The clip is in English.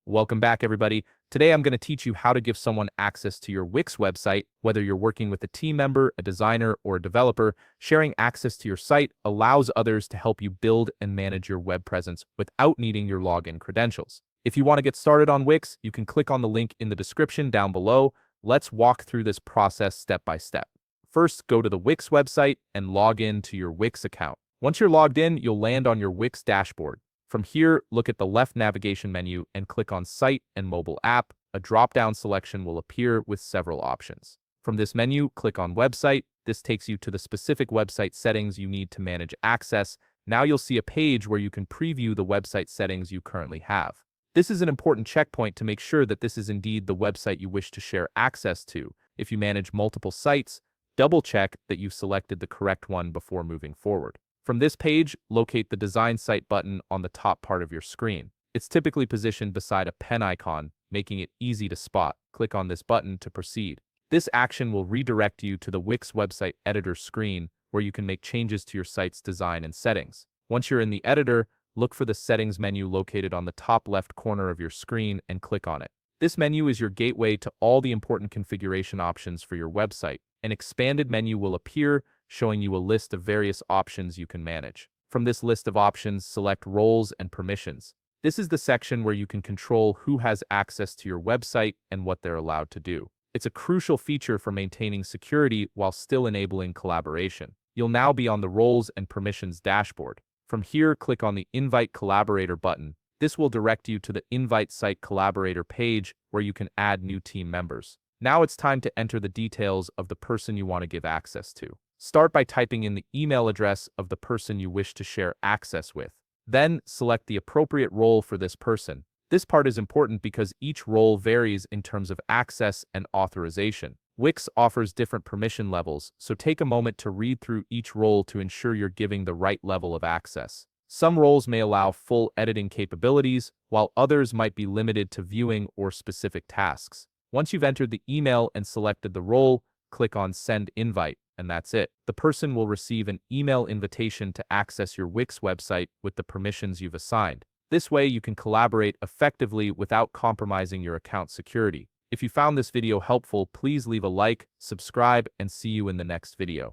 Welcome back, everybody. Today I'm going to teach you how to give someone access to your Wix website. Whether you're working with a team member, a designer, or a developer, sharing access to your site allows others to help you build and manage your web presence without needing your login credentials. If you want to get started on Wix, you can click on the link in the description down below. Let's walk through this process step by step. First, go to the Wix website and log in to your Wix account. Once you're logged in, you'll land on your Wix dashboard. From here, look at the left navigation menu and click on Site and Mobile App. A drop-down selection will appear with several options. From this menu, click on Website. This takes you to the specific website settings you need to manage access. Now you'll see a page where you can preview the website settings you currently have. This is an important checkpoint to make sure that this is indeed the website you wish to share access to. If you manage multiple sites, double-check that you've selected the correct one before moving forward. From this page, locate the Design Site button on the top part of your screen. It's typically positioned beside a pen icon, making it easy to spot. Click on this button to proceed. This action will redirect you to the Wix website editor screen, where you can make changes to your site's design and settings. Once you're in the editor, look for the Settings menu located on the top left corner of your screen and click on it. This menu is your gateway to all the important configuration options for your website. An expanded menu will appear, showing you a list of various options you can manage. From this list of options, select Roles and Permissions. This is the section where you can control who has access to your website and what they're allowed to do. It's a crucial feature for maintaining security while still enabling collaboration. You'll now be on the Roles and Permissions dashboard. From here, click on the Invite Collaborator button. This will direct you to the Invite Site Collaborator page where you can add new team members. Now it's time to enter the details of the person you want to give access to. Start by typing in the email address of the person you wish to share access with. Then, select the appropriate role for this person. This part is important because each role varies in terms of access and authorization. Wix offers different permission levels, so take a moment to read through each role to ensure you're giving the right level of access. Some roles may allow full editing capabilities, while others might be limited to viewing or specific tasks. Once you've entered the email and selected the role, click on Send Invite, and that's it. The person will receive an email invitation to access your Wix website with the permissions you've assigned. This way, you can collaborate effectively without compromising your account security. If you found this video helpful, please leave a like, subscribe, and see you in the next video.